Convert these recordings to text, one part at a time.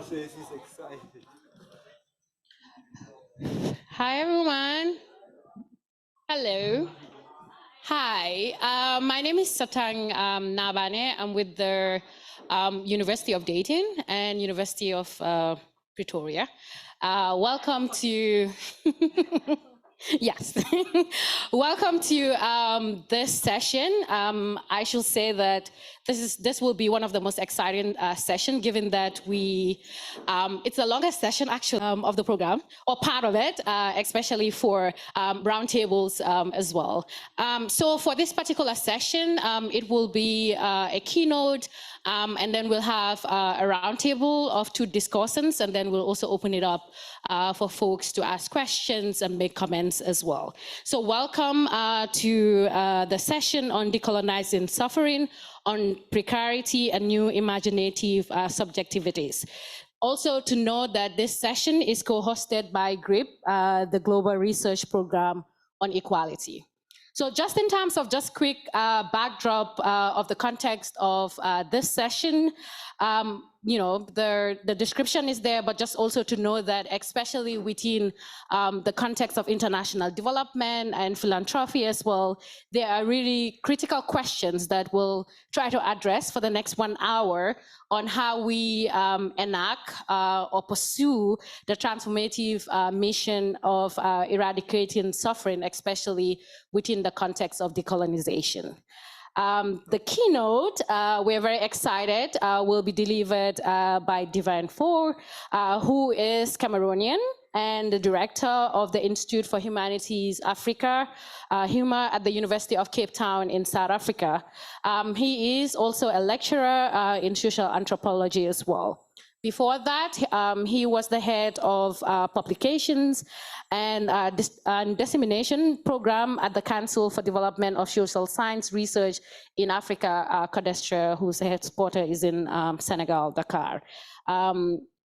Says he's excited. Hi, everyone. Hello. Hi, my name is Satang Nabane. I'm with the University of Dayton and University of Pretoria. Welcome to yes, welcome to this session. I should say that this will be one of the most exciting session, given that it's the longest session actually of the program, or part of it, especially for roundtables as well. So for this particular session, it will be a keynote, and then we'll have a roundtable of 2 discussants, and then we'll also open it up for folks to ask questions and make comments as well. So welcome to the session on decolonizing suffering, on precarity and new imaginative subjectivities. Also to note that this session is co-hosted by GRIP, the Global Research Program on Equality. So just in terms of just quick backdrop of the context of this session, you know, the description is there, but just also to know that especially within the context of international development and philanthropy as well, there are really critical questions that we'll try to address for the next 1 hour on how we enact or pursue the transformative mission of eradicating suffering, especially within the context of decolonization. The keynote, we're very excited, will be delivered by Divine Four, who is Cameroonian and the director of the Institute for Humanities Africa, HUMA, at the University of Cape Town in South Africa. He is also a lecturer in social anthropology as well. Before that, he was the head of publications and dissemination program at the Council for Development of Social Science Research in Africa, Cadastre, whose headquarters is in Senegal, Dakar.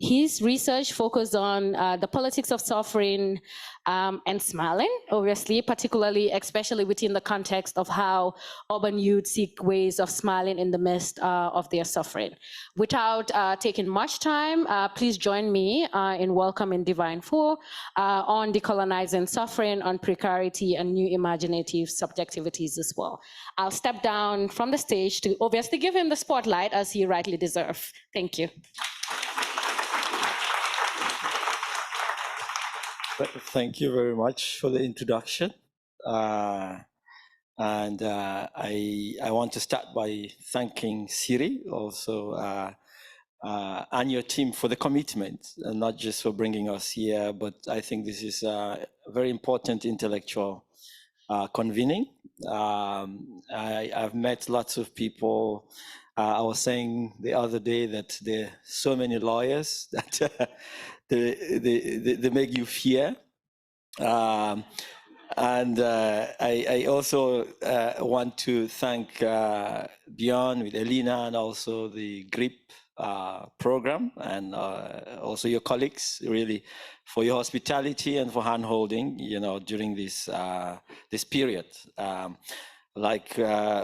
His research focused on the politics of suffering and smiling, obviously, particularly, especially within the context of how urban youth seek ways of smiling in the midst of their suffering. Without taking much time, please join me in welcoming Divine Four on decolonizing suffering, on precarity, and new imaginative subjectivities as well. I'll step down from the stage to obviously give him the spotlight as he rightly deserves. Thank you. Thank you very much for the introduction. I want to start by thanking Siri also and your team for the commitment, and not just for bringing us here, but I think this is a very important intellectual convening. I've met lots of people. I was saying the other day that there are so many lawyers that they make you fear. I also want to thank Bjorn with Elena and also the GRIP program, and also your colleagues, really, for your hospitality and for handholding, you know, during this this period. Like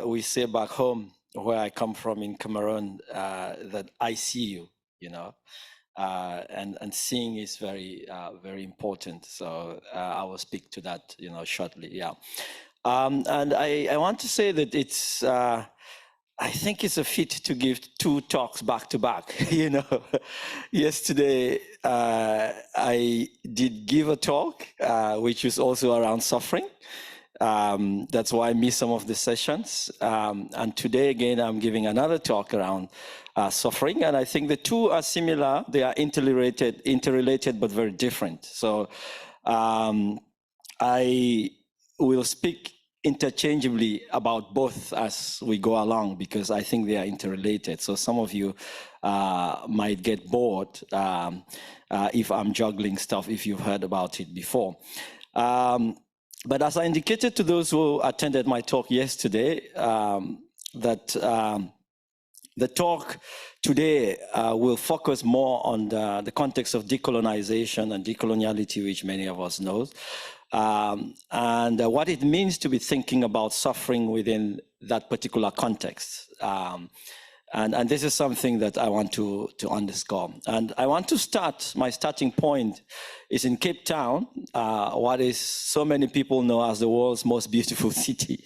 we say back home, where I come from in Cameroon, that I see you, you know. And seeing is very very important. So I will speak to that, you know, shortly. Yeah, and I want to say that it's I think it's a fit to give 2 talks back to back. You know, yesterday I did give a talk which was also around suffering. That's why I missed some of the sessions. And today again, I'm giving another talk around suffering. And I think the 2 are similar. They are interrelated, but very different. So I will speak interchangeably about both as we go along, because I think they are interrelated. So some of you might get bored if I'm juggling stuff, if you've heard about it before. But as I indicated to those who attended my talk yesterday, that the talk today will focus more on the context of decolonization and decoloniality, which many of us know, and what it means to be thinking about suffering within that particular context. And this is something that I want to underscore. And I want to start, my starting point is in Cape Town, what is so many people know as the world's most beautiful city.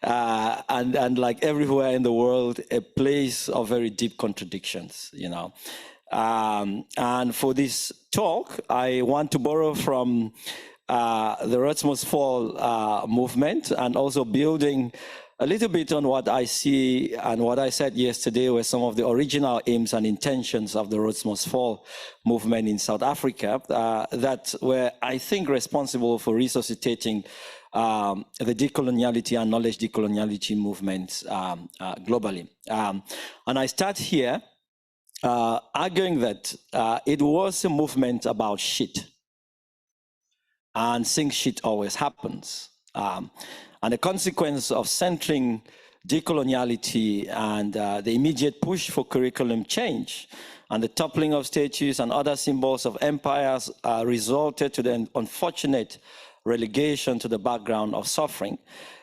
And like everywhere in the world, a place of very deep contradictions, you know. And for this talk, I want to borrow from the Rhodes Must Fall movement, and also building a little bit on what I see and what I said yesterday were some of the original aims and intentions of the Rhodes Must Fall movement in South Africa that were, I think, responsible for resuscitating the decoloniality and knowledge decoloniality movements globally. And I start here arguing that it was a movement about shit. And saying shit always happens. And a consequence of centering decoloniality and the immediate push for curriculum change and the toppling of statues and other symbols of empires resulted to the unfortunate relegation to the background of suffering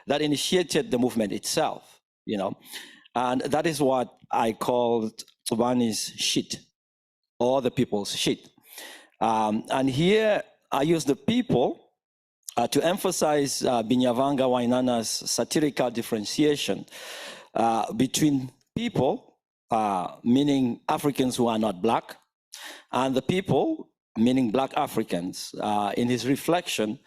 that initiated the movement itself, you know. And that is what I called Tubani's shit, or the people's shit. And here I use the people to emphasize Binyavanga Wainaina's satirical differentiation between people, meaning Africans who are not black, and the people, meaning black Africans, in his reflection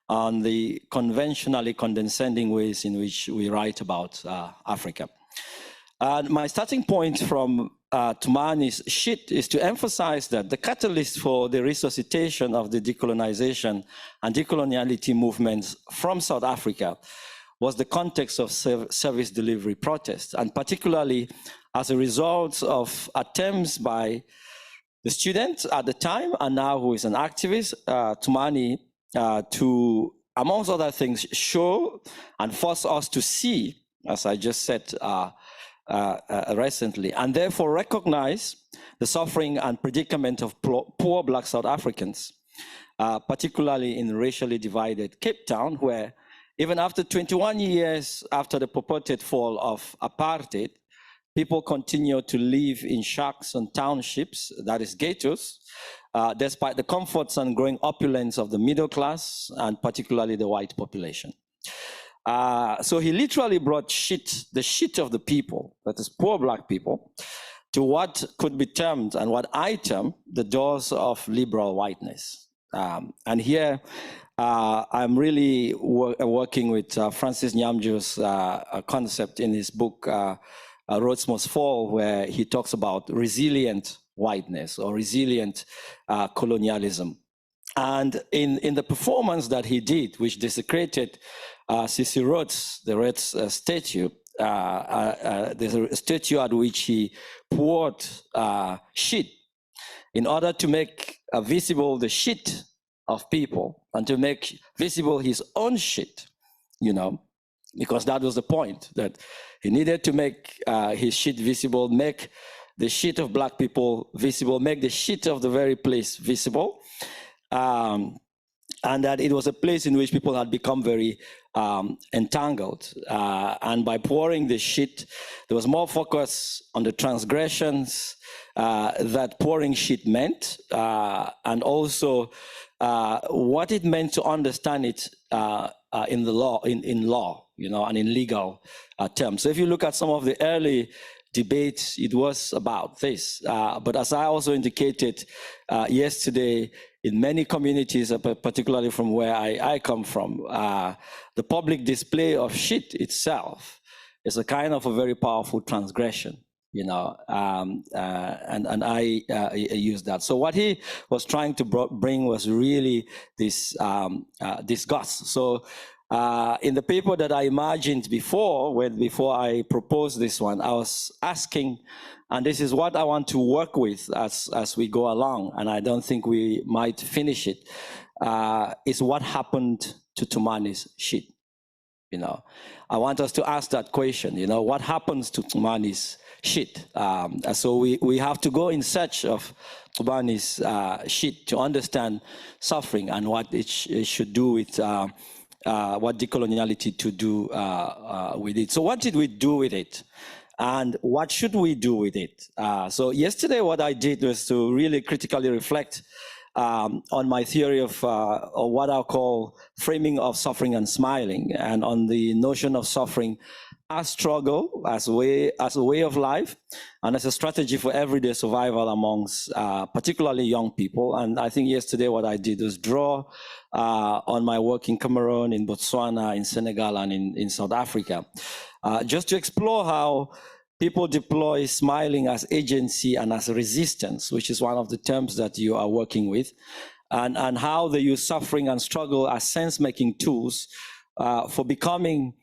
on the conventionally condescending ways in which we write about Africa. And my starting point from Tumani's shit is to emphasize that the catalyst for the resuscitation of the decolonization and decoloniality movements from South Africa was the context of service delivery protests, and particularly as a result of attempts by the student at the time, and now who is an activist, Tumani, to, amongst other things, show and force us to see, as I just said, recently, and therefore recognize the suffering and predicament of poor black South Africans, particularly in racially divided Cape Town, where even after 21 years after the purported fall of apartheid, people continue to live in shacks and townships, that is ghettos, despite the comforts and growing opulence of the middle class, and particularly the white population. So he literally brought the shit of the people, that is poor black people, to what could be termed, and what I term, the doors of liberal whiteness. And here, I'm really working with Francis Nyamjo's concept in his book, Rhodes Must Fall, where he talks about resilient whiteness or resilient colonialism. And in the performance that he did, which desecrated C.C. Rhodes, the Rhodes statue, there's a statue at which he poured shit in order to make visible the shit of people and to make visible his own shit, you know, because that was the point, that he needed to make his shit visible, make the shit of black people visible, make the shit of the very place visible. And that it was a place in which people had become very entangled. And by pouring the shit, there was more focus on the transgressions that pouring shit meant, and also what it meant to understand it in the law, in law, you know, and in legal terms. So if you look at some of the early debates, it was about this. But as I also indicated yesterday, in many communities, particularly from where I come from, the public display of shit itself is a kind of a very powerful transgression, you know, and I use that. So what he was trying to bring was really this disgust. So in the paper that I imagined before I proposed this one, I was asking, and this is what I want to work with as we go along, and I don't think we might finish it, is what happened to Tumani's shit, you know. I want us to ask that question, you know, what happens to Tumani's shit? So we have to go in search of Tumani's shit to understand suffering and what it should do with, what decoloniality to do with it. So what did we do with it? and what should we do with it? So yesterday what I did was to really critically reflect on my theory of what I'll call framing of suffering and smiling, and on the notion of suffering as struggle, as a way of life, and as a strategy for everyday survival amongst particularly young people. And I think yesterday what I did was draw on my work in Cameroon, in Botswana, in Senegal, and in South Africa, just to explore how people deploy smiling as agency and as resistance, which is one of the terms that you are working with, and how they use suffering and struggle as sense-making tools for becoming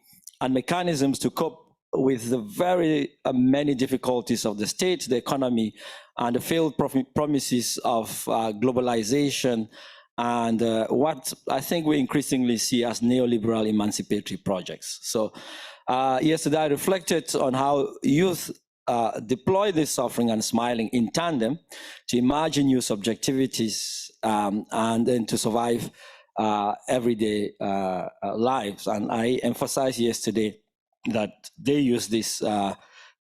and mechanisms to cope with the very many difficulties of the state, the economy, and the failed promises of globalization, and what I think we increasingly see as neoliberal emancipatory projects. So yesterday I reflected on how youth deploy this suffering and smiling in tandem to imagine new subjectivities and then to survive everyday lives. And I emphasized yesterday that they use this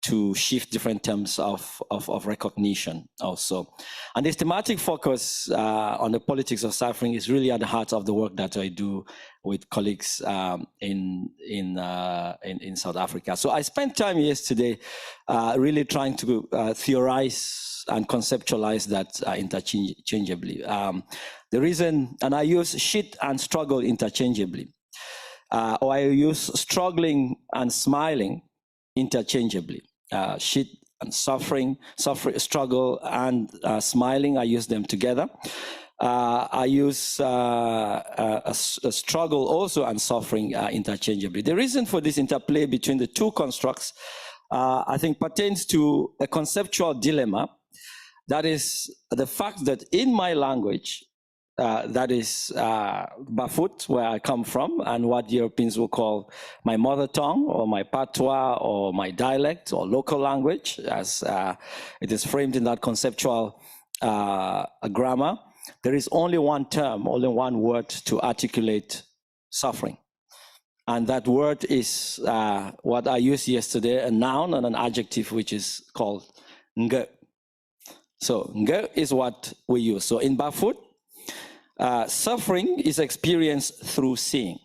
to shift different terms of recognition also. And this thematic focus on the politics of suffering is really at the heart of the work that I do with colleagues in South Africa. So I spent time yesterday really trying to theorize and conceptualize that interchangeably. The reason, and I use shit and struggle interchangeably, or I use struggling and smiling interchangeably. Shit and suffering, struggle and smiling, I use them together. I use a struggle also and suffering interchangeably. The reason for this interplay between the two constructs, I think, pertains to a conceptual dilemma. That is the fact that in my language, that is Bafut, where I come from, and what Europeans will call my mother tongue, or my patois, or my dialect, or local language, as it is framed in that conceptual grammar. There is only one term, only one word to articulate suffering. And that word is what I used yesterday, a noun and an adjective, which is called nge. So nge is what we use. So in Bafut, suffering is experienced through seeing.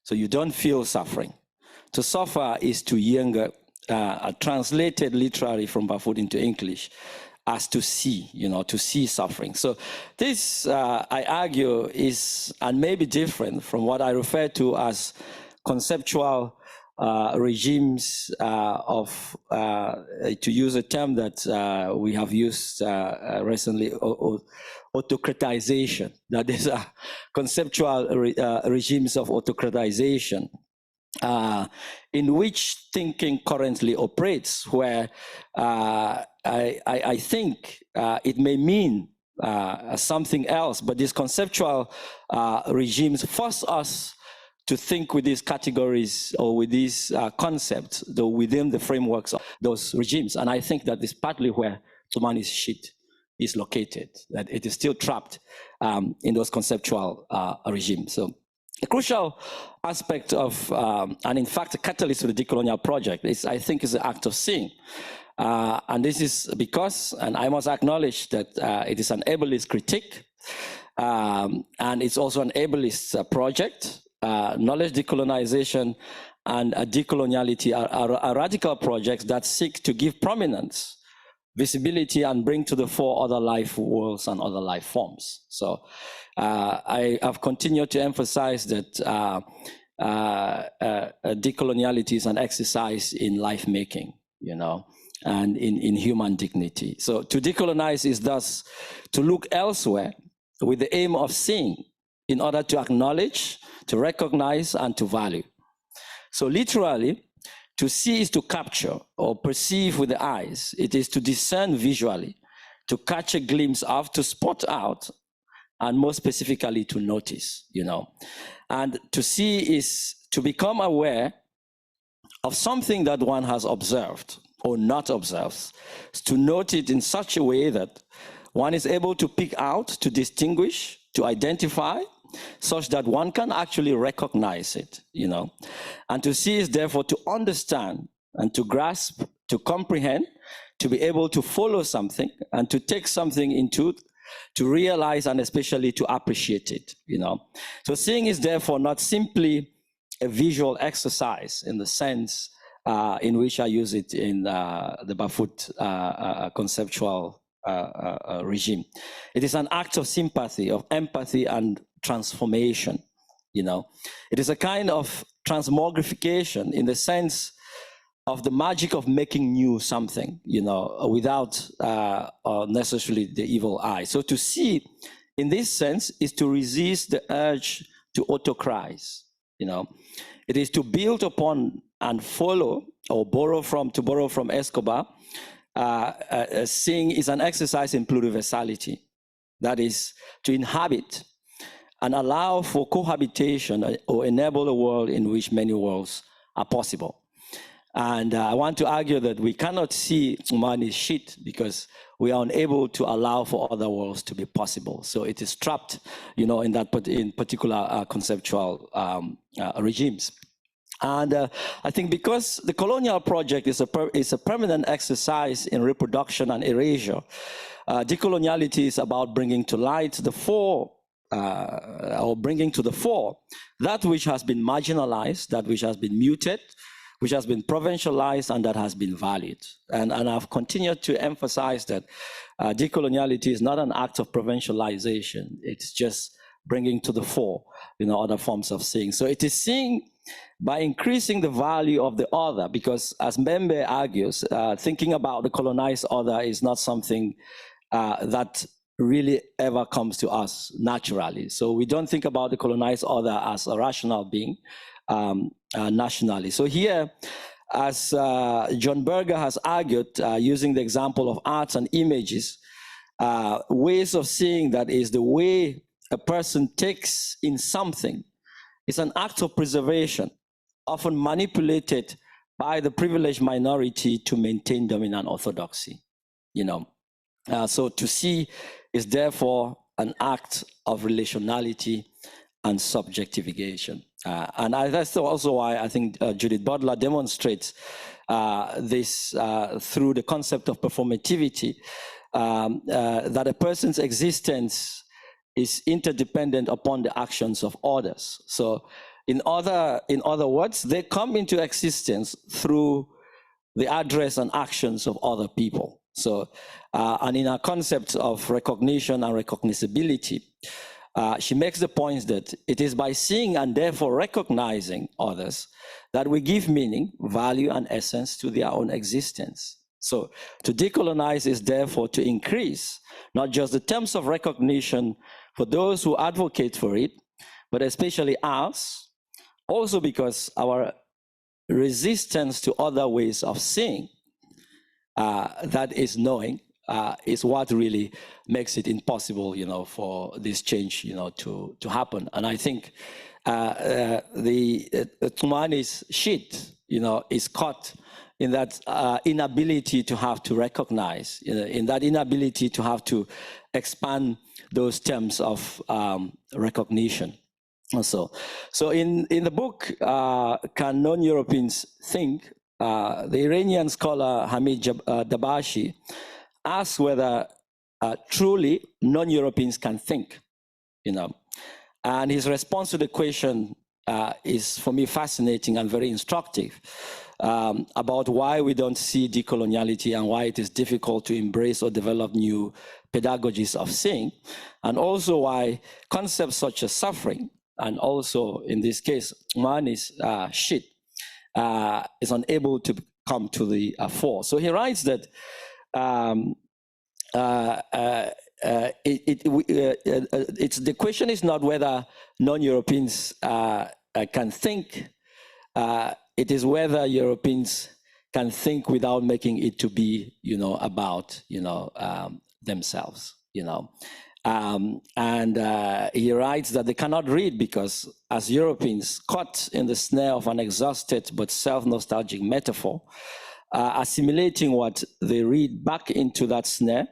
So you don't feel suffering. To suffer is to yenge, translated literally from Bafut into English as to see, to see suffering. So this, I argue, is and may be different from what I refer to as conceptual regimes of, to use a term that we have used recently, autocratization. That is conceptual regimes of autocratization in which thinking currently operates, where I think it may mean something else, but these conceptual regimes force us to think with these categories or with these concepts, though within the frameworks of those regimes. And I think that is partly where Tsumani's shit is located, that it is still trapped in those conceptual regimes. So a crucial aspect of, and in fact, a catalyst to the decolonial project is, I think, is the act of seeing. And this is because, and I must acknowledge that it is an ableist critique, and it's also an ableist project. Knowledge decolonization and decoloniality are radical projects that seek to give prominence, visibility, and bring to the fore other life worlds and other life forms. So I have continued to emphasize that decoloniality is an exercise in life making, and in human dignity. So to decolonize is thus to look elsewhere with the aim of seeing in order to acknowledge, to recognize, and to value. So literally, to see is to capture or perceive with the eyes. It is to discern visually, to catch a glimpse of, to spot out, and more specifically to notice, And to see is to become aware of something that one has observed or not observed, to note it in such a way that one is able to pick out, to distinguish, to identify, such that one can actually recognize it, And to see is therefore to understand and to grasp, to comprehend, to be able to follow something and to take something into, to realize and especially to appreciate it, So seeing is therefore not simply a visual exercise in the sense in which I use it in the Bafut conceptual regime. It is an act of sympathy, of empathy and transformation, It is a kind of transmogrification in the sense of the magic of making new something, without necessarily the evil eye. So to see in this sense is to resist the urge to autocrize, It is to build upon and follow or borrow from Escobar. Seeing is an exercise in pluriversality. That is to inhabit and allow for cohabitation or enable a world in which many worlds are possible. And I want to argue that we cannot see Umani's shit because we are unable to allow for other worlds to be possible. So it is trapped, in particular conceptual regimes. And I think because the colonial project is a permanent exercise in reproduction and erasure, decoloniality is about bringing to light the fore, or bringing to the fore that which has been marginalized, that which has been muted, which has been provincialized, and that has been valued. And I've continued to emphasize that decoloniality is not an act of provincialization. It's just bringing to the fore, other forms of seeing. So it is seeing by increasing the value of the other, because as Mbembe argues, thinking about the colonized other is not something that really ever comes to us naturally. So we don't think about the colonized other as a rational being nationally. So here, as John Berger has argued, using the example of arts and images, ways of seeing that is the way a person takes in something. It's an act of preservation, often manipulated by the privileged minority to maintain dominant orthodoxy, So to see is therefore an act of relationality and subjectivication. And that's also why I think Judith Butler demonstrates this through the concept of performativity, that a person's existence is interdependent upon the actions of others. So in other words, they come into existence through the address and actions of other people. So, and in our concept of recognition and recognizability, she makes the point that it is by seeing and therefore recognizing others that we give meaning, value, and essence to their own existence. So to decolonize is therefore to increase not just the terms of recognition for those who advocate for it, but especially ours, also because our resistance to other ways of seeing, that is knowing, is what really makes it impossible, for this change, to happen. And I think the Tumani's shit, is caught in that inability to have to recognize, in that inability to have to expand those terms of recognition. Also, so in the book, Can Non-Europeans Think? The Iranian scholar Hamid Dabashi asks whether truly non-Europeans can think, and his response to the question is for me fascinating and very instructive, about why we don't see decoloniality and why it is difficult to embrace or develop new pedagogies of seeing, and also why concepts such as suffering, and also in this case, man is shit, is unable to come to the fore. So he writes that it's the question is not whether non-Europeans can think, it is whether Europeans can think without making it to be, about, themselves, and he writes that they cannot read because as Europeans caught in the snare of an exhausted but self-nostalgic metaphor, assimilating what they read back into that snare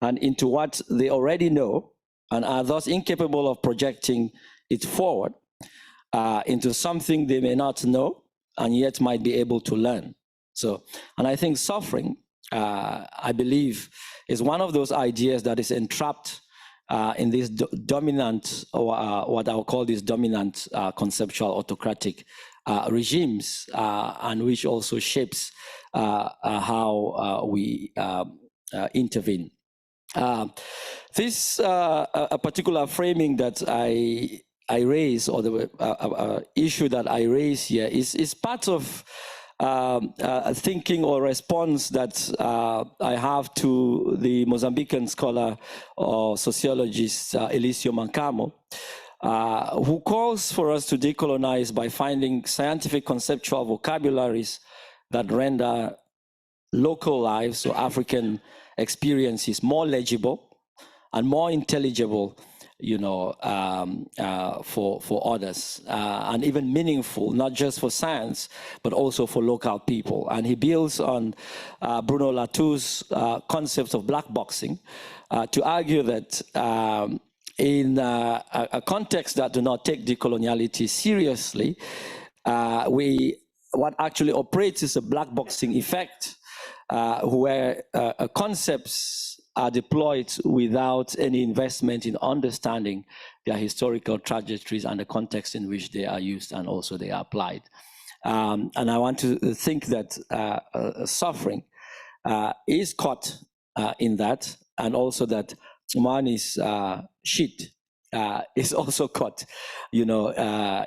and into what they already know, and are thus incapable of projecting it forward into something they may not know and yet might be able to learn. So, and I think suffering, I believe, is one of those ideas that is entrapped in this dominant, or what I'll call these dominant conceptual autocratic regimes, and which also shapes how we intervene. This a particular framing that I raise, or the issue that I raise here, is part of thinking or response that I have to the Mozambican scholar or sociologist Eliseo Mancamo, who calls for us to decolonize by finding scientific conceptual vocabularies that render local lives, so African experiences, more legible and more intelligible, you know, for others, and even meaningful, not just for science, but also for local people. And he builds on Bruno Latour's concept of black boxing to argue that in a context that do not take decoloniality seriously, what actually operates is a black boxing effect, where concepts are deployed without any investment in understanding their historical trajectories and the context in which they are used and also they are applied. And I want to think that suffering is caught in that, and also that Umani's shit is also caught, you know,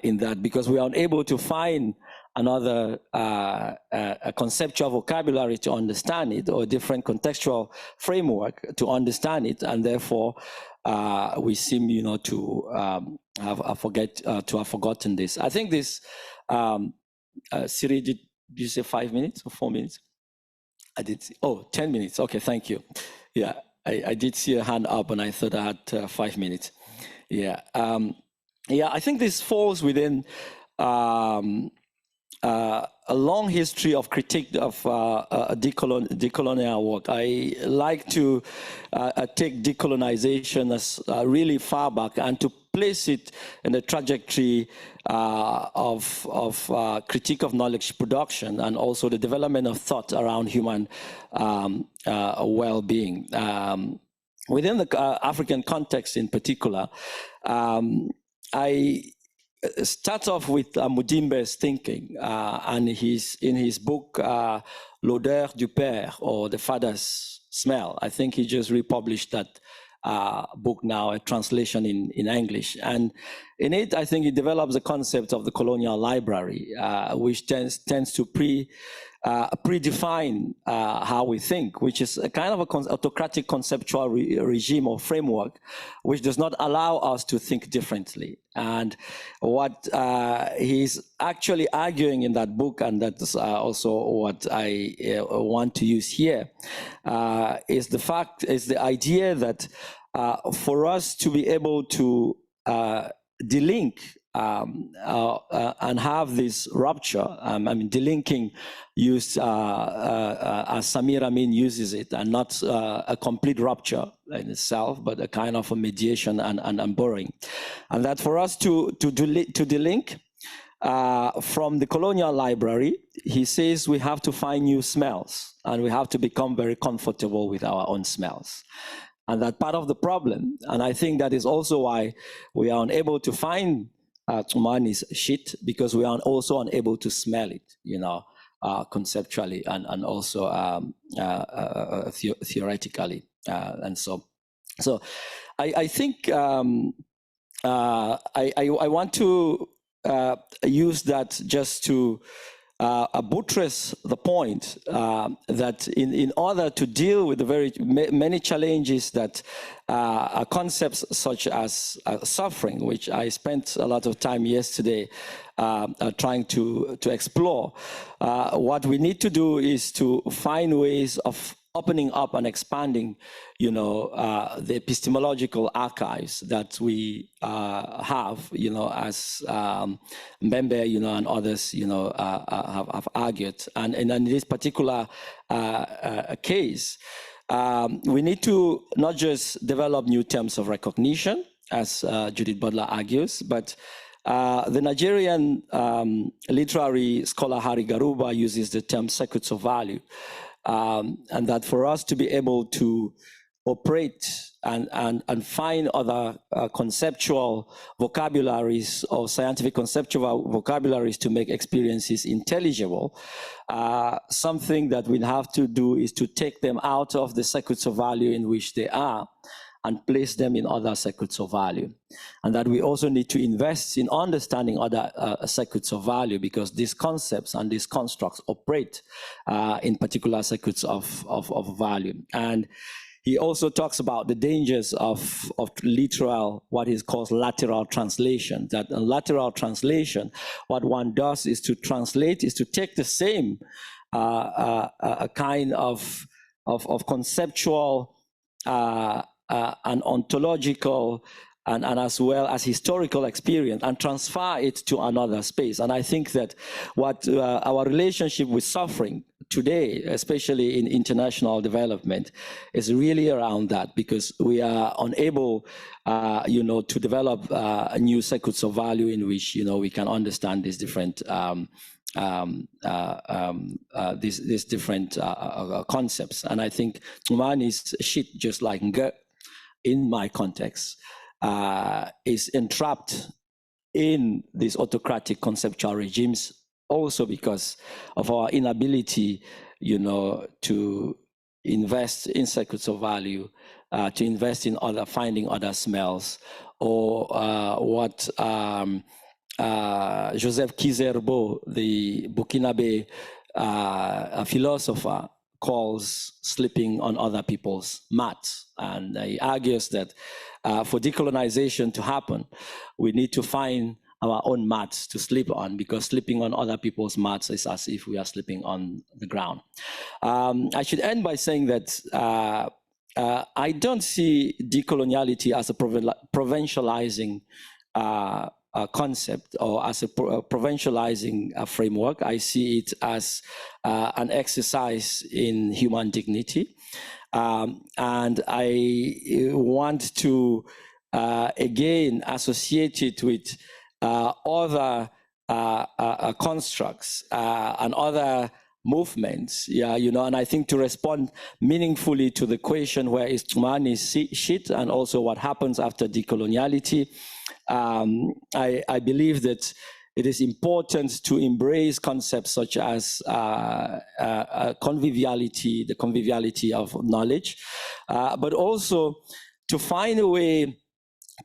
in that, because we are unable to find another a conceptual vocabulary to understand it, or a different contextual framework to understand it, and therefore we seem, you know, to have forgotten this. I think this, Siri, did you say 5 minutes or 4 minutes? I did see, 10 minutes. Okay, thank you. Yeah, I did see a hand up, and I thought I had 5 minutes. Yeah, yeah. I think this falls within a long history of critique of decolonial work. I like to take decolonization as really far back, and to place it in the trajectory of critique of knowledge production, and also the development of thought around human well-being. Within the African context in particular, I start off with Mudimbe's thinking, and in his book, L'odeur du père, or the father's smell. I think he just republished that book now, a translation in English. And in it, I think he develops the concept of the colonial library, which tends to predefine how we think, which is a kind of an autocratic conceptual regime or framework, which does not allow us to think differently. And what he's actually arguing in that book, and that's also what I want to use here, is the idea that for us to be able to delink and have this rupture, I mean, delinking used as Samir Amin uses it, and not a complete rupture in itself, but a kind of a mediation and borrowing. And that for us to delink from the colonial library, he says we have to find new smells, and we have to become very comfortable with our own smells. And that part of the problem, and I think that is also why we are unable to find Tumani's shit, because we are also unable to smell it, you know, conceptually and also theoretically, and so I think I want to use that just to buttress the point that in order to deal with the very many challenges that concepts such as suffering, which I spent a lot of time yesterday trying to explore, what we need to do is to find ways of opening up and expanding, you know, the epistemological archives that we have, you know, as Mbembe, you know, and others, you know, have argued. And in this particular case, we need to not just develop new terms of recognition, as Judith Butler argues, but The Nigerian literary scholar Hari Garuba uses the term circuits of value, and that for us to be able to operate and find other conceptual vocabularies or scientific conceptual vocabularies to make experiences intelligible, something that we have to do is to take them out of the circuits of value in which they are and place them in other circuits of value. And that we also need to invest in understanding other circuits of value, because these concepts and these constructs operate in particular circuits of value. And he also talks about the dangers of literal, what is called lateral translation. That in lateral translation, what one does is to translate, is to take the same kind of conceptual and ontological and as well as historical experience and transfer it to another space. And I think that what our relationship with suffering today, especially in international development, is really around that, because we are unable, to develop new circuits of value in which, we can understand these different these different concepts. And I think Umani's shit, just like Nge, in my context, is entrapped in these autocratic conceptual regimes, also because of our inability, to invest in circuits of value, to invest in finding other smells, or what Joseph Kizerbo, the Burkinabe philosopher, calls sleeping on other people's mats. And he argues that for decolonization to happen, we need to find our own mats to sleep on, because sleeping on other people's mats is as if we are sleeping on the ground. I should end by saying that I don't see decoloniality as a provincializing concept or as a provincializing framework. I see it as an exercise in human dignity. And I want to, again, associate it with other constructs and other movements, and I think to respond meaningfully to the question, where is Tumani's shit, and also what happens after decoloniality, I believe that it is important to embrace concepts such as conviviality, the conviviality of knowledge, but also to find a way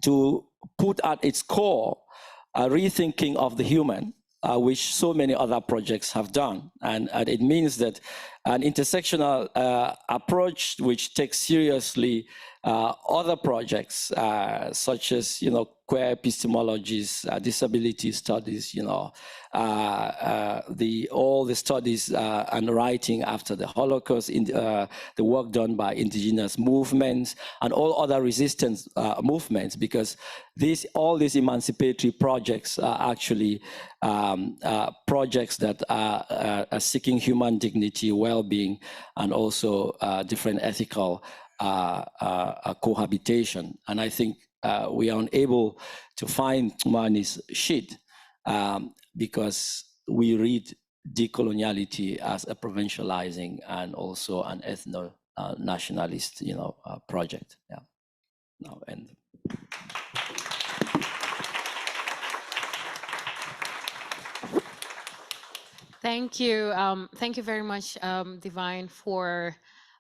to put at its core a rethinking of the human, which so many other projects have done. And it means that an intersectional approach which takes seriously other projects, such as, queer epistemologies, disability studies, all the studies and writing after the Holocaust, the work done by indigenous movements and all other resistance movements, because all these emancipatory projects are actually projects that are seeking human dignity, well-being, and also different ethical cohabitation. And I think we are unable to find Tumani's shit because we read decoloniality as a provincializing and also an ethno-nationalist, project. Yeah. Now end. Thank you. Thank you very much, Divine, for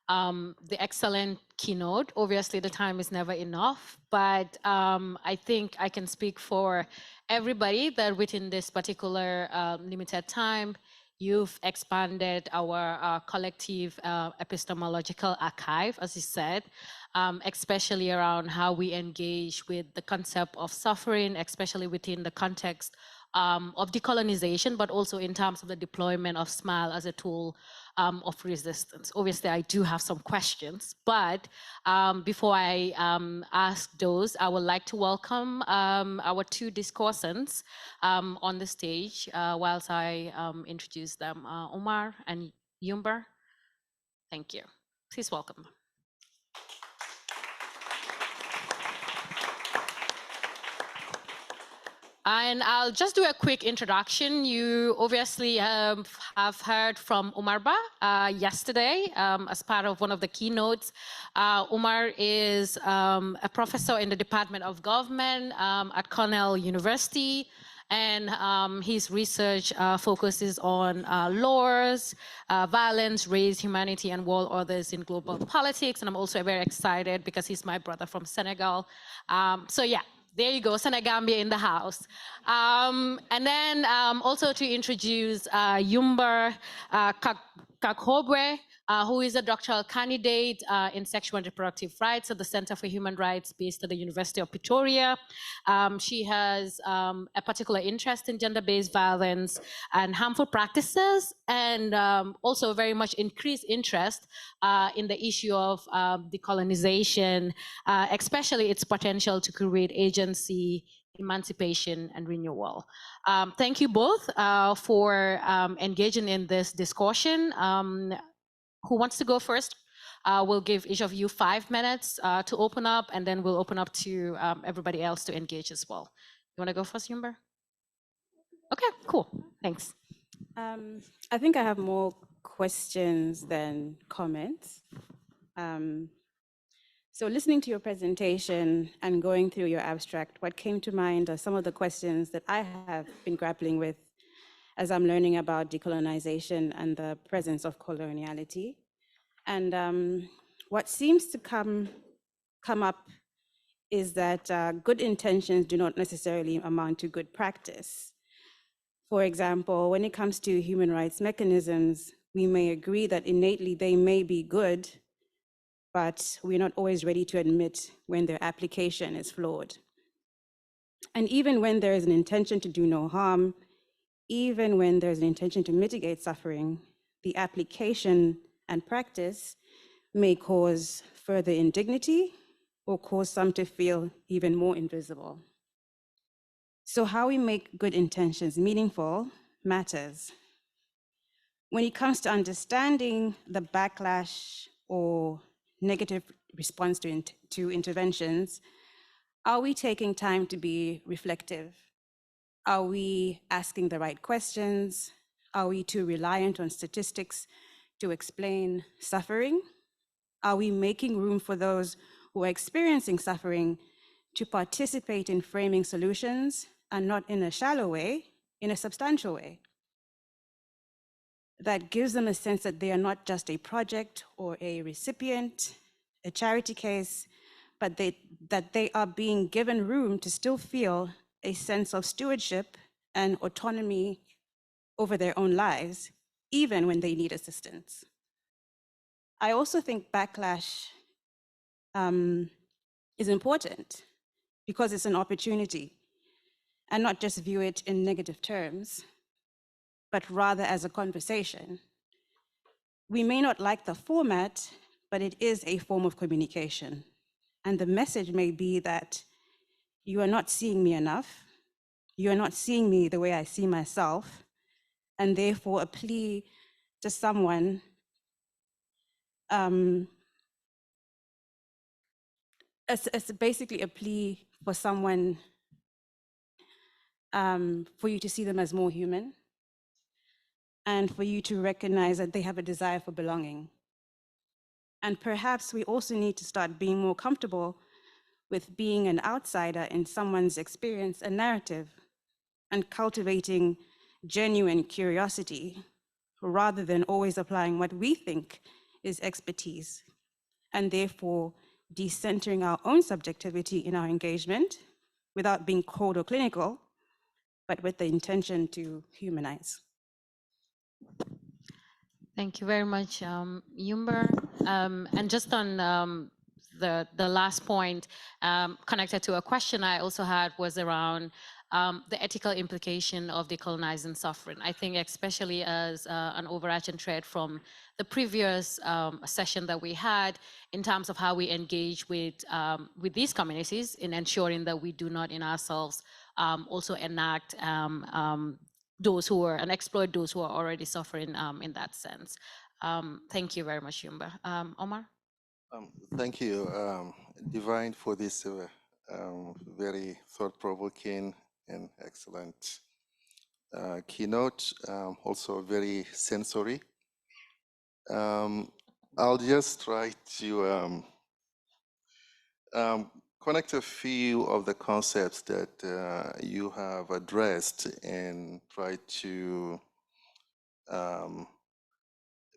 the excellent keynote. Obviously, the time is never enough, but I think I can speak for everybody that within this particular limited time, you've expanded our collective epistemological archive, as you said, especially around how we engage with the concept of suffering, especially within the context of decolonization, but also in terms of the deployment of SMILE as a tool of resistance. Obviously, I do have some questions, but before I ask those, I would like to welcome our two discussants on the stage whilst I introduce them, Omar and Yumber. Thank you. Please welcome. And I'll just do a quick introduction. You obviously have heard from Umar yesterday as part of one of the keynotes. Umar is a professor in the Department of Government at Cornell University. And his research focuses on laws, violence, race, humanity, and world orders in global politics. And I'm also very excited because he's my brother from Senegal. So yeah, there you go, Senegambia in the house. And then also to introduce Yumba Kakobwe, who is a doctoral candidate in sexual and reproductive rights at the Center for Human Rights based at the University of Pretoria. She has a particular interest in gender-based violence and harmful practices, and also very much increased interest in the issue of decolonization, especially its potential to create agency, emancipation, and renewal. Thank you both for engaging in this discussion. Who wants to go first? We'll give each of you 5 minutes to open up, and then we'll open up to everybody else to engage as well. You want to go first, Yumber? Okay, cool. Thanks. I think I have more questions than comments. So listening to your presentation and going through your abstract, what came to mind are some of the questions that I have been grappling with as I'm learning about decolonization and the presence of coloniality. And what seems to come up is that good intentions do not necessarily amount to good practice. For example, when it comes to human rights mechanisms, we may agree that innately they may be good, but we're not always ready to admit when their application is flawed. And even when there is an intention to do no harm, even when there's an intention to mitigate suffering, the application and practice may cause further indignity or cause some to feel even more invisible. So how we make good intentions meaningful matters. When it comes to understanding the backlash or negative response to interventions, are we taking time to be reflective? Are we asking the right questions? Are we too reliant on statistics to explain suffering? Are we making room for those who are experiencing suffering to participate in framing solutions, and not in a shallow way, in a substantial way? That gives them a sense that they are not just a project or a recipient, a charity case, but that they are being given room to still feel a sense of stewardship and autonomy over their own lives, even when they need assistance. I also think backlash is important because it's an opportunity, and not just view it in negative terms, but rather as a conversation. We may not like the format, but it is a form of communication. And the message may be that you are not seeing me enough, you are not seeing me the way I see myself, and therefore a plea to someone it's basically a plea for someone, for you to see them as more human, and for you to recognize that they have a desire for belonging. And perhaps we also need to start being more comfortable with being an outsider in someone's experience and narrative, and cultivating genuine curiosity, rather than always applying what we think is expertise, and therefore decentering our own subjectivity in our engagement without being cold or clinical, but with the intention to humanize. Thank you very much, Yumber. And just on the last point, connected to a question I also had was around the ethical implication of decolonizing suffering. I think especially as an overarching thread from the previous session that we had in terms of how we engage with these communities in ensuring that we do not in ourselves also enact those who are and exploit those who are already suffering in that sense. Thank you very much, Yumba. Omar? Thank you, Divine, for this very thought-provoking and excellent keynote, also very sensory. I'll just try to connect a few of the concepts that you have addressed and try to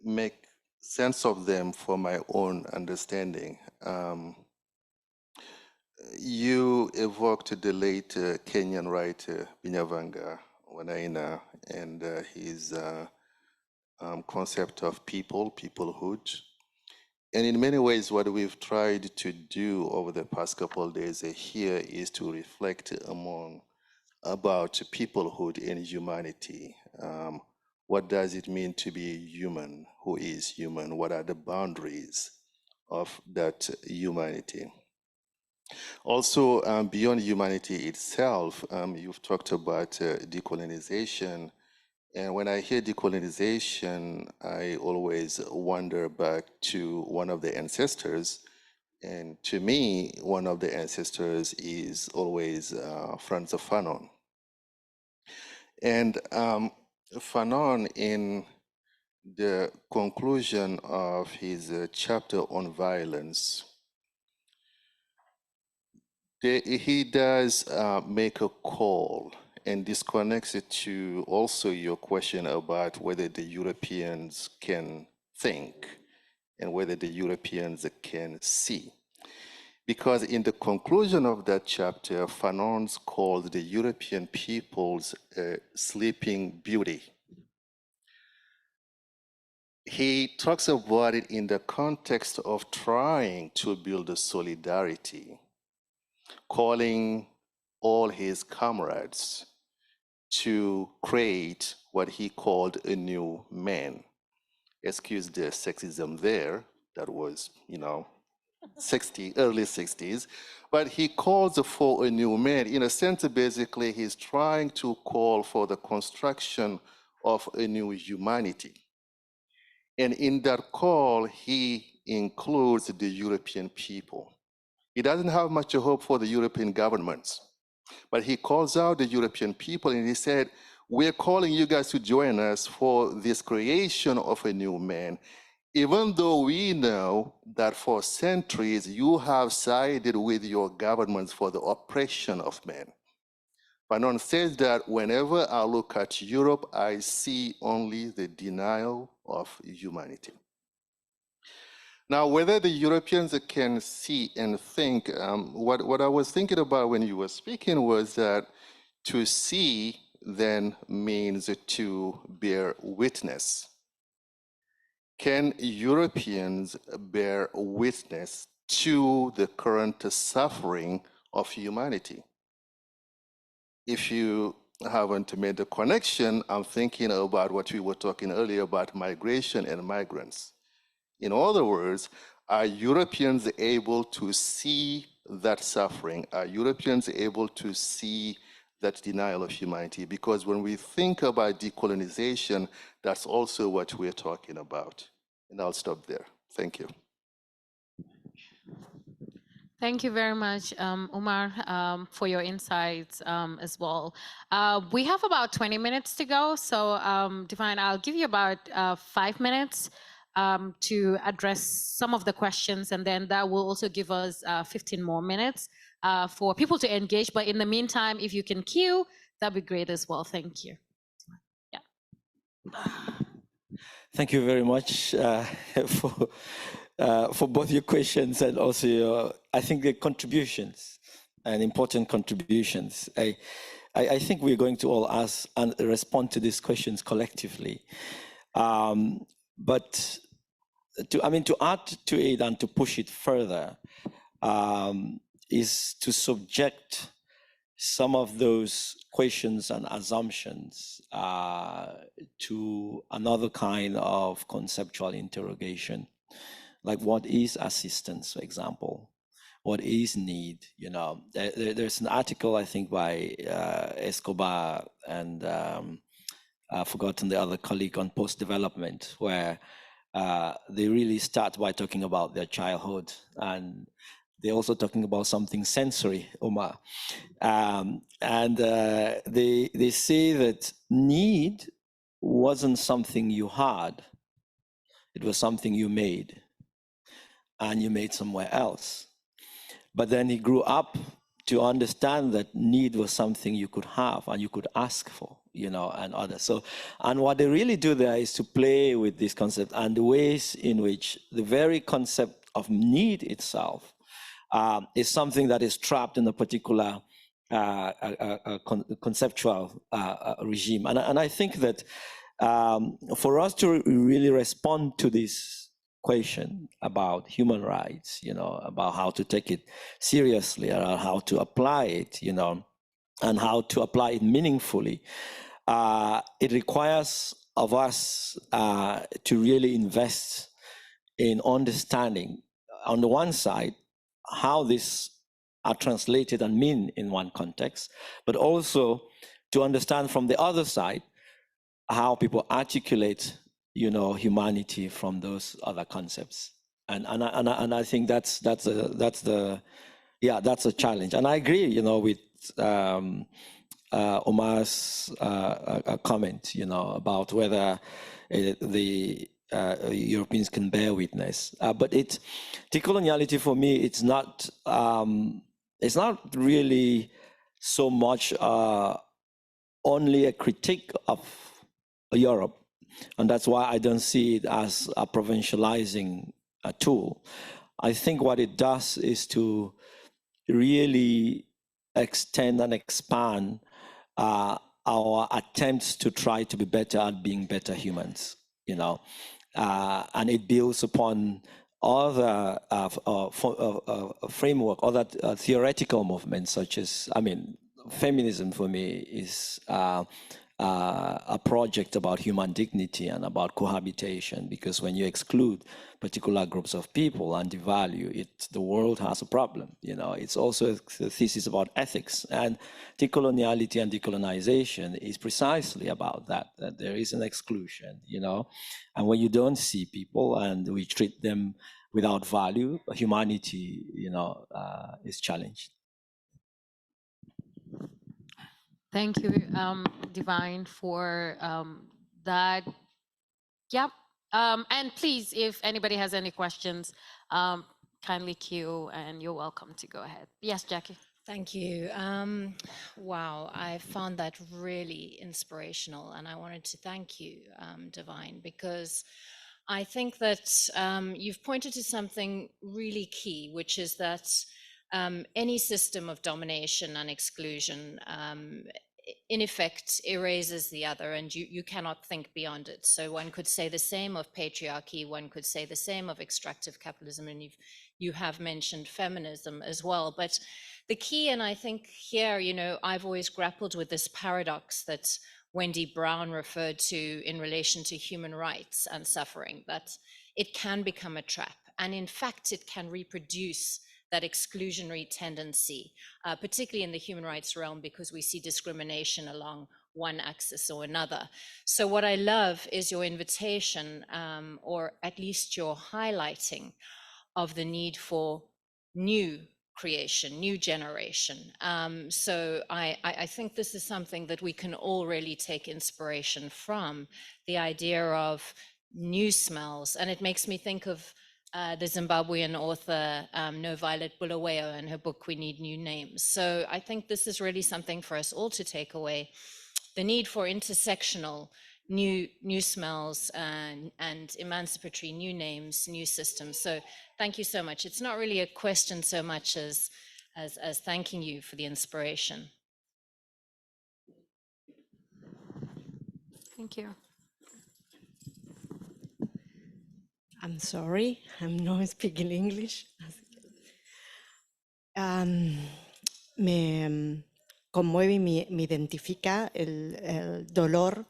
make sense of them for my own understanding. You evoked the late Kenyan writer Binyavanga Wanaina and his concept of peoplehood. And in many ways, what we've tried to do over the past couple of days here is to reflect about peoplehood in humanity. What does it mean to be human? Who is human? What are the boundaries of that humanity? Also, beyond humanity itself, you've talked about decolonization. And when I hear decolonization, I always wonder back to one of the ancestors. And to me, one of the ancestors is always Franz Fanon. And Fanon, in the conclusion of his chapter on violence, he does make a call, and this connects it to also your question about whether the Europeans can think and whether the Europeans can see. Because in the conclusion of that chapter, Fanon called the European peoples a sleeping beauty. He talks about it in the context of trying to build a solidarity, calling all his comrades to create what he called a new man. Excuse the sexism there, that was, early 60s, but he calls for a new man. In a sense, basically, he's trying to call for the construction of a new humanity. And in that call, he includes the European people. He doesn't have much hope for the European governments, but he calls out the European people and he said, we're calling you guys to join us for this creation of a new man, even though we know that for centuries you have sided with your governments for the oppression of men. Fanon says that whenever I look at Europe, I see only the denial of humanity. Now, whether the Europeans can see and think, what I was thinking about when you were speaking was that to see then means to bear witness. Can Europeans bear witness to the current suffering of humanity? If you haven't made the connection, I'm thinking about what we were talking earlier about migration and migrants. In other words, are Europeans able to see that suffering? Are Europeans able to see that denial of humanity? Because when we think about decolonization, that's also what we're talking about. And I'll stop there. Thank you. Thank you very much, Umar, for your insights as well. We have about 20 minutes to go. So, Divine, I'll give you about 5 minutes to address some of the questions, and then that will also give us 15 more minutes for people to engage. But in the meantime, if you can queue, that'd be great as well. Thank you. Yeah. Thank you very much for both your questions and also your, I think, the contributions and important contributions. I think we're going to all ask and respond to these questions collectively. But to add to it and to push it further is to subject some of those questions and assumptions to another kind of conceptual interrogation. Like, what is assistance, for example? What is need? There's an article, I think, by Escobar and I've forgotten the other colleague on post-development, where they really start by talking about their childhood and they're also talking about something sensory, Omar. And they say that need wasn't something you had, it was something you made, and you made somewhere else. But then he grew up to understand that need was something you could have and you could ask for, you know, and others. So, and what they really do there is to play with this concept and the ways in which the very concept of need itself is something that is trapped in a particular conceptual regime. And I think that for us to really respond to this question about human rights, you know, about how to take it seriously, or how to apply it, you know, and how to apply it meaningfully, it requires of us to really invest in understanding, on the one side, how these are translated and mean in one context, but also to understand from the other side how people articulate, you know, humanity from those other concepts. And I think that's a challenge. And I agree, you know, with Omar's comment, you know, about whether the Europeans can bear witness. But decoloniality for me, it's not really so much only a critique of Europe, and that's why I don't see it as a provincializing tool. I think what it does is to really extend and expand our attempts to try to be better at being better humans, you know, and it builds upon other framework, other theoretical movements, such as, I mean, feminism for me is a project about human dignity and about cohabitation, because when you exclude particular groups of people and devalue it, the world has a problem. You know, it's also a thesis about ethics, and decoloniality and decolonization is precisely about that there is an exclusion, you know, and when you don't see people and we treat them without value, humanity, you know, is challenged. Thank you, Divine, for that. Yep. And please, if anybody has any questions, kindly queue, and you're welcome to go ahead. Yes, Jackie. Thank you. Wow, I found that really inspirational, and I wanted to thank you, Divine, because I think that you've pointed to something really key, which is that any system of domination and exclusion in effect erases the other, and you cannot think beyond it. So one could say the same of patriarchy, one could say the same of extractive capitalism, and you have mentioned feminism as well. But the key, and I think here, you know, I've always grappled with this paradox that Wendy Brown referred to in relation to human rights and suffering, that it can become a trap, and in fact it can reproduce that exclusionary tendency, particularly in the human rights realm, because we see discrimination along one axis or another. So what I love is your invitation, or at least your highlighting of the need for new creation, new generation. So I think this is something that we can all really take inspiration from, the idea of new smells. And it makes me think of the Zimbabwean author No Violet Bulawayo and her book, We Need New Names. So I think this is really something for us all to take away, the need for intersectional new smells and emancipatory new names, new systems. So thank you so much. It's not really a question so much as thanking you for the inspiration. Thank you. I'm sorry, I'm not speaking English. Me conmueve y me identifica el dolor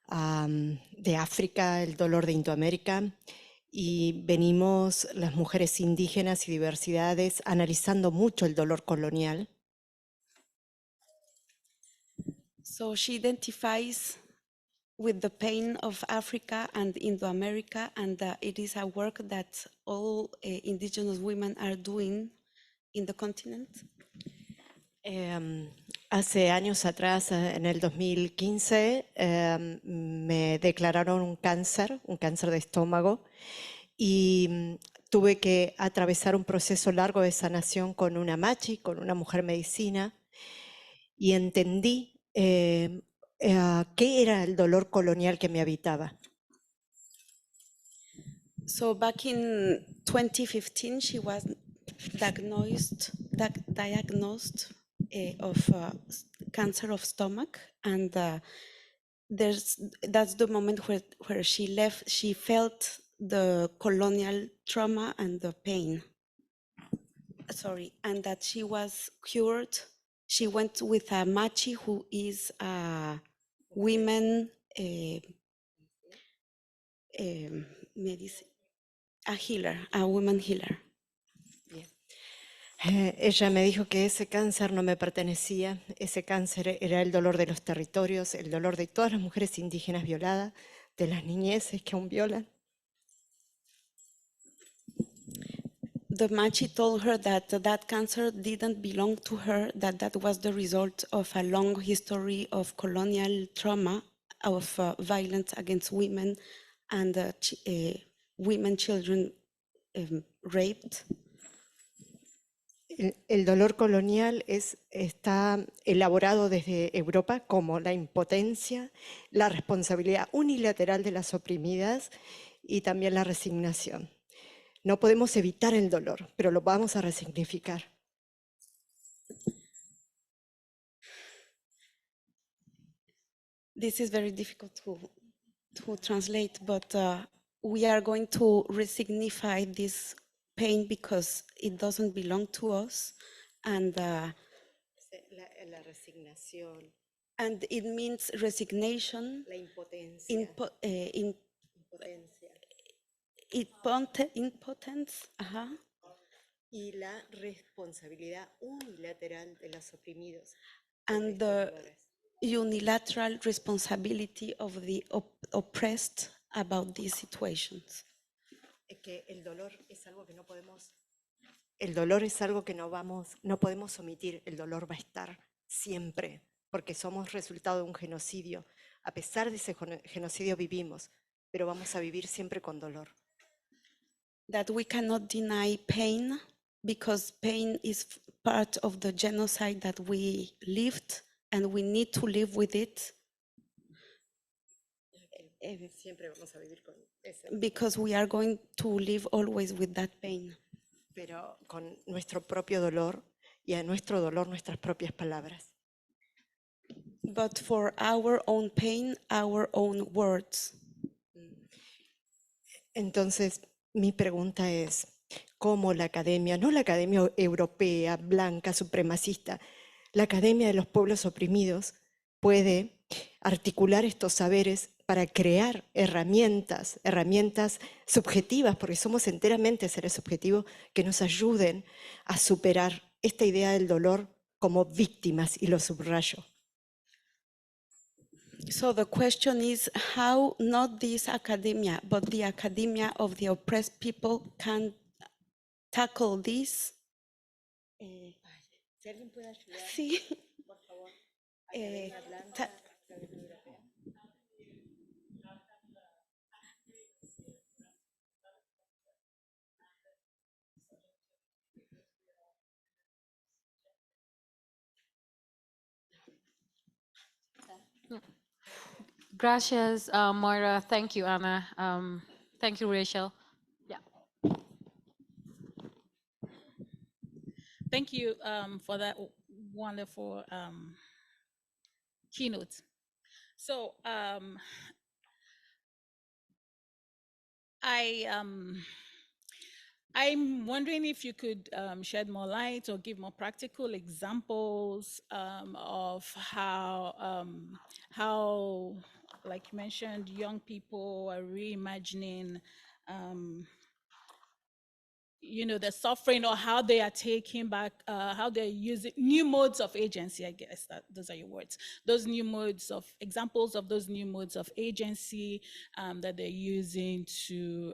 de África, el dolor de Indoamérica, y venimos las mujeres indígenas y diversidades analizando mucho el dolor colonial. So she identifies with the pain of Africa and Indo-America, and it is a work that all indigenous women are doing in the continent? Hace años atrás, en el 2015, me declararon un cáncer de estómago, y tuve que atravesar un proceso largo de sanación con una machi, con una mujer medicina, y entendí qué era el dolor colonial que me habitaba. So back in 2015, she was diagnosed of cancer of stomach, and that's the moment where she felt the colonial trauma and the pain. Sorry, and that she was cured. She went with a machi who is a women a healer, a woman healer. Ella me dijo que ese cáncer no me pertenecía, ese cáncer era el dolor de los territorios, el dolor de todas las mujeres indígenas violadas, de las niñeces que aún violan. The machi told her that that cancer didn't belong to her, that was the result of a long history of colonial trauma, of violence against women, and women, children raped. El dolor colonial está elaborado desde Europa como la impotencia, la responsabilidad unilateral de las oprimidas y también la resignación. No podemos evitar el dolor, pero lo vamos a resignificar. This is very difficult to translate, but we are going to resignify this pain because it doesn't belong to us, and la resignación, and it means resignation, la impotencia, impotence, y la responsabilidad unilateral de los oprimidos. and the unilateral responsibility of the oppressed about these situations. Que el dolor es algo que no podemos, el dolor es algo que no podemos omitir. El dolor va a estar siempre, porque somos resultado de un genocidio. A pesar de ese genocidio vivimos, pero vamos a vivir siempre con dolor. That we cannot deny pain, because pain is part of the genocide that we lived, and we need to live with it. Siempre vamos a vivir con ese. Because we are going to live always with that pain. Pero con nuestro propio dolor, y a nuestro dolor nuestras propias palabras. But for our own pain, our own words. Entonces, mi pregunta es, ¿cómo la academia, no la academia europea, blanca, supremacista, la academia de los pueblos oprimidos, puede articular estos saberes para crear herramientas subjetivas, porque somos enteramente seres subjetivos, que nos ayuden a superar esta idea del dolor como víctimas, y lo subrayo? So the question is how not this academia, but the academia of the oppressed people can tackle this. Si alguien puede ayudar, Sí. por favor. Gracias, Moira. Thank you, Anna. Thank you, Rachel. Yeah. Thank you for that wonderful keynote. So I'm wondering if you could shed more light or give more practical examples of how, like you mentioned, young people are reimagining, the suffering, or how they are taking back, how they're using new modes of agency, I guess those are your words. Those new modes of, examples of those new modes of agency that they're using to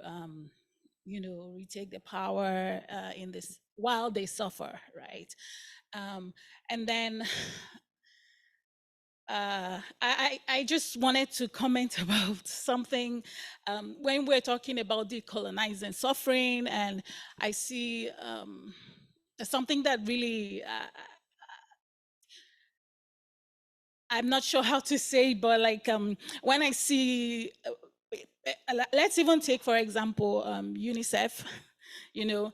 retake the power in this while they suffer, right? And then I just wanted to comment about something when we're talking about decolonizing suffering, and I see something that really I'm not sure how to say, but like when I see, let's even take for example UNICEF. You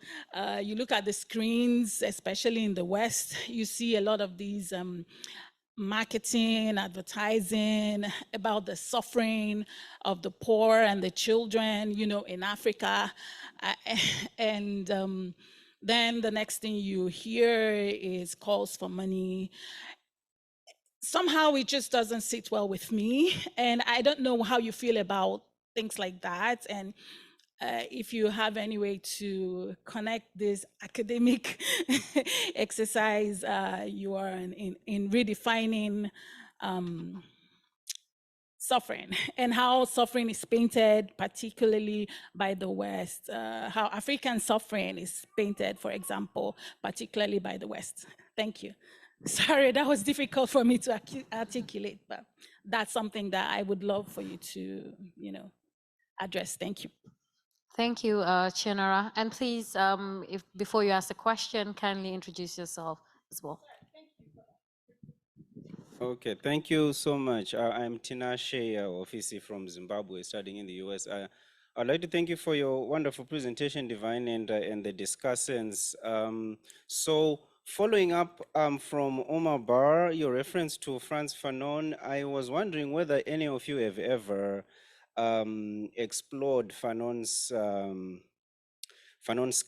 look at the screens, especially in the West, you see a lot of these marketing, advertising about the suffering of the poor and the children, in Africa. And then the next thing you hear is calls for money. Somehow it just doesn't sit well with me. And I don't know how you feel about things like that. And if you have any way to connect this academic exercise you are in redefining suffering and how suffering is painted, particularly by the West, how African suffering is painted, for example, particularly by the West. Thank you. Sorry, that was difficult for me to articulate, but that's something that I would love for you to, address. Thank you. Thank you, Chinara. And please, if before you ask the question, kindly introduce yourself as well. Okay, thank you so much. I'm Tinashe Ofisi from Zimbabwe, studying in the US. I'd like to thank you for your wonderful presentation, Divine, and the discussants. So following up from Omar Bar, your reference to Frantz Fanon, I was wondering whether any of you have ever explored Fanon's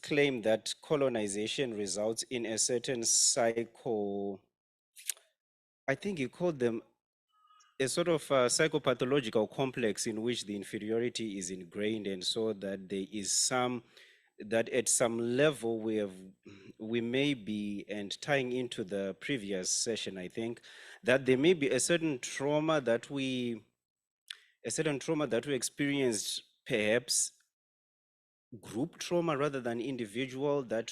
claim that colonization results in a certain I think you called them a sort of psychopathological complex in which the inferiority is ingrained, and so that there is that at some level we may be, and tying into the previous session, I think, that there may be a certain trauma that we experienced, perhaps group trauma rather than individual, that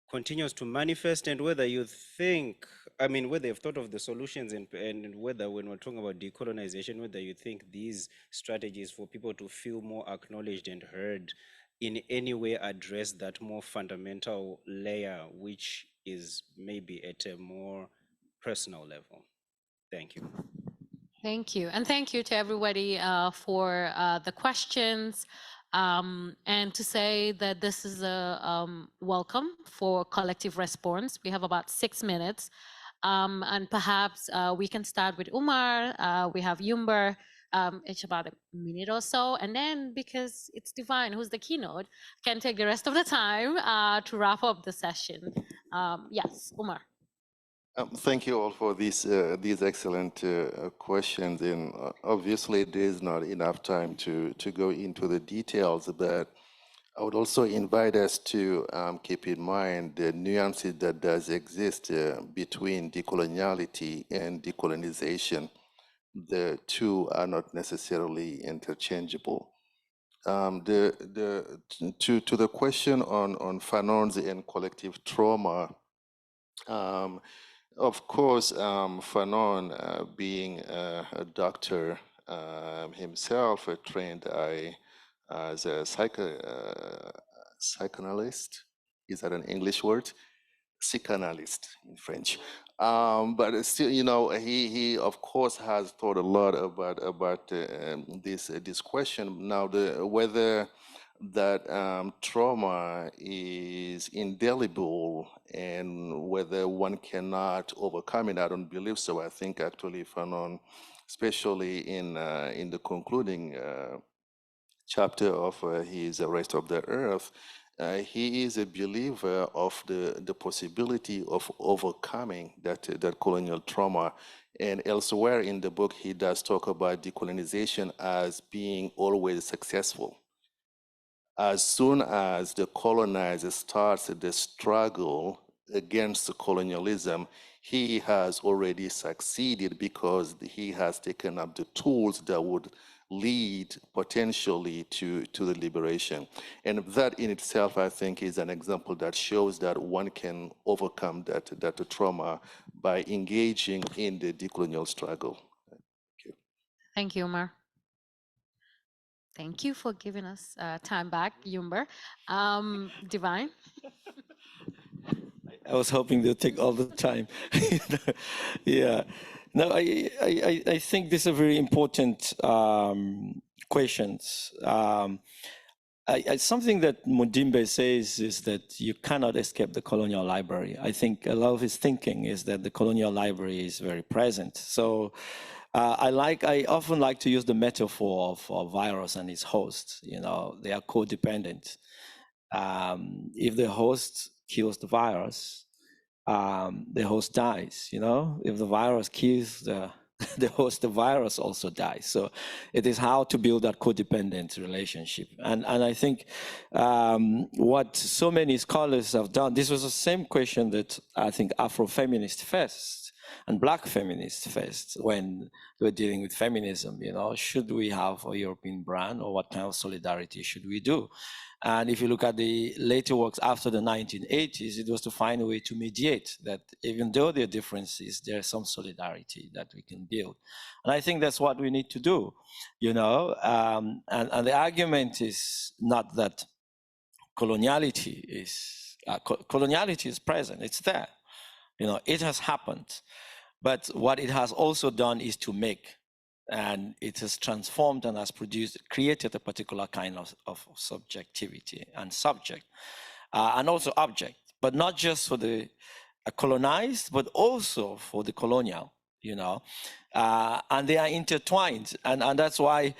continues to manifest, and whether you think, whether you've thought of the solutions, and whether when we're talking about decolonization, whether you think these strategies for people to feel more acknowledged and heard in any way address that more fundamental layer, which is maybe at a more personal level. Thank you. Thank you. And thank you to everybody for the questions. And to say that this is a welcome for collective response. We have about 6 minutes. And perhaps we can start with Umar. We have Yumber, it's about a minute or so. And then, because it's Divine, who's the keynote, can take the rest of the time to wrap up the session. Yes, Umar. Thank you all for these excellent questions. And obviously, there is not enough time to go into the details, but I would also invite us to keep in mind the nuances that does exist between decoloniality and decolonization. The two are not necessarily interchangeable. To the question on Fanon's and collective trauma, of course, Fanon, being a doctor himself, trained as a psychoanalyst. Is that an English word? Psychanalyst in French. But still, he of course has thought a lot about this question. Now, whether that trauma is indelible and whether one cannot overcome it, I don't believe so. I think actually Fanon, especially in the concluding chapter of his Rest of the Earth, he is a believer of the possibility of overcoming that colonial trauma. And elsewhere in the book, he does talk about decolonization as being always successful. As soon as the colonizer starts the struggle against colonialism, he has already succeeded because he has taken up the tools that would lead potentially to the liberation. And that in itself, I think, is an example that shows that one can overcome that trauma by engaging in the decolonial struggle. Thank you. Thank you, Umar. Thank you for giving us time back, Yumber. Divine? I was hoping to take all the time. Yeah. No, I think these are very important questions. Something that Mudimbe says is that you cannot escape the colonial library. I think a lot of his thinking is that the colonial library is very present. So I often like to use the metaphor of a virus and its host. You know, they are codependent. If the host kills the virus, the host dies. You know, if the virus kills the host, the virus also dies. So it is how to build that codependent relationship. And I think what so many scholars have done, this was the same question that I think Afrofeminists faced and Black feminists faced when they were dealing with feminism. You know, should we have a European brand, or what kind of solidarity should we do? And if you look at the later works after the 1980s, it was to find a way to mediate that even though there are differences, there's some solidarity that we can build. And I think that's what we need to do, you know, and the argument is not that coloniality is present, it's there. You know, it has happened. But what it has also done is to make, and it has transformed and has created a particular kind of subjectivity and subject, and also object, but not just for the colonized, but also for the colonial, you know, and they are intertwined. And that's why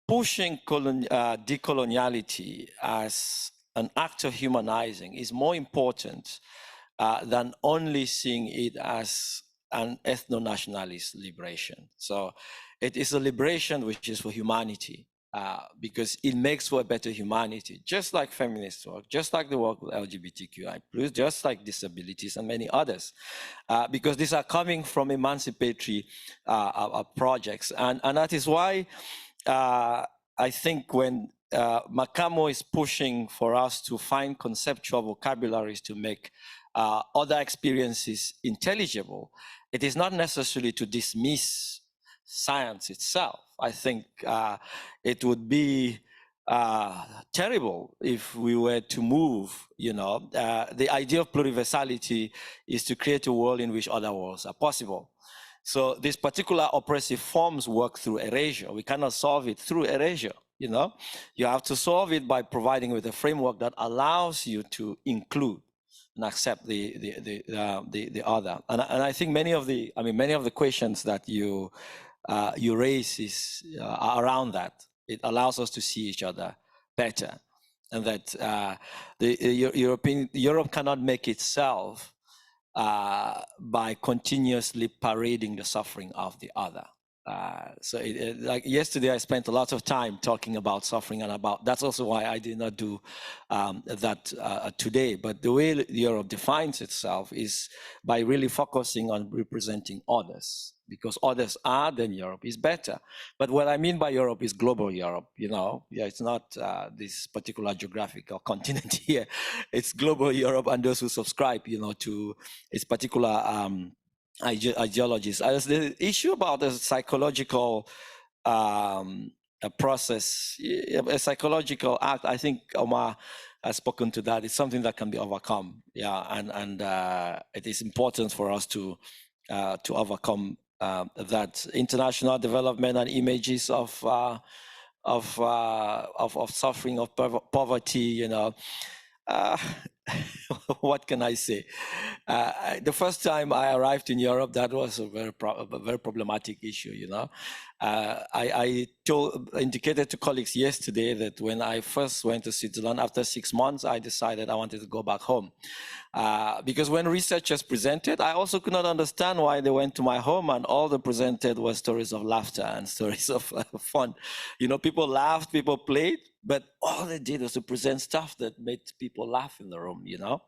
pushing decoloniality as an act of humanizing is more important than only seeing it as an ethno-nationalist liberation. So it is a liberation which is for humanity, because it makes for a better humanity, just like feminist work, just like the work with LGBTQI+, just like disabilities and many others, because these are coming from emancipatory projects. And that is why I think when Makamo is pushing for us to find conceptual vocabularies to make other experiences intelligible, it is not necessarily to dismiss science itself. I think it would be terrible if we were to move, you know. The idea of pluriversality is to create a world in which other worlds are possible. So these particular oppressive forms work through erasure. We cannot solve it through erasure, you know. You have to solve it by providing with a framework that allows you to include and accept the other. And I think many of the questions that you raise are around that. It allows us to see each other better, and that Europe cannot make itself by continuously parading the suffering of the other. So like yesterday, I spent a lot of time talking about suffering, and that's also why I did not do that today. But the way Europe defines itself is by really focusing on representing others, because others are, then Europe is better. But what I mean by Europe is global Europe, you know. Yeah, it's not this particular geographical continent here. It's global Europe, and those who subscribe, you know, to its particular ideologies. As the issue about the psychological process, a psychological act, I think Omar has spoken to that. It's something that can be overcome. Yeah, and it is important for us to overcome that. International development and images of suffering, of poverty, you know. What can I say? The first time I arrived in Europe, that was a very problematic issue, you know. I indicated to colleagues yesterday that when I first went to Switzerland, after 6 months, I decided I wanted to go back home. Because when researchers presented, I also could not understand why they went to my home, and all they presented was stories of laughter and stories of fun. You know, people laughed, people played, but all they did was to present stuff that made people laugh in the room, you know.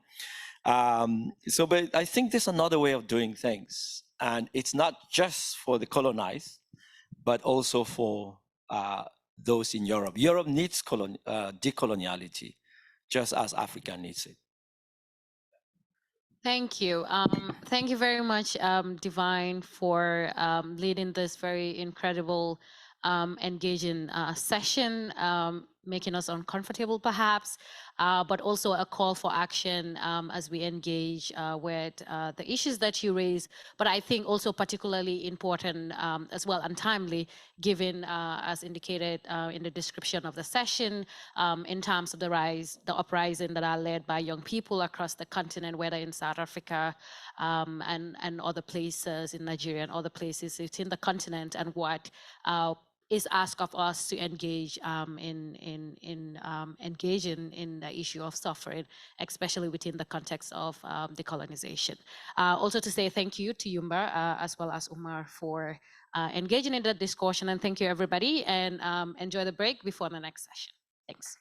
But I think there's another way of doing things, and it's not just for the colonized, but also for those in Europe. Europe needs decoloniality, just as Africa needs it. Thank you. Thank you very much, Divine, for leading this very incredible, engaging session, making us uncomfortable perhaps, but also a call for action as we engage with the issues that you raise, but I think also particularly important as well and timely, given as indicated in the description of the session, in terms of the uprising that are led by young people across the continent, whether in South Africa and other places in Nigeria and other places within the continent, and what is asked of us to engage engaging in the issue of suffering, especially within the context of decolonization. Also to say thank you to Yumba as well as Umar for engaging in the discussion, and thank you everybody, and enjoy the break before the next session. Thanks.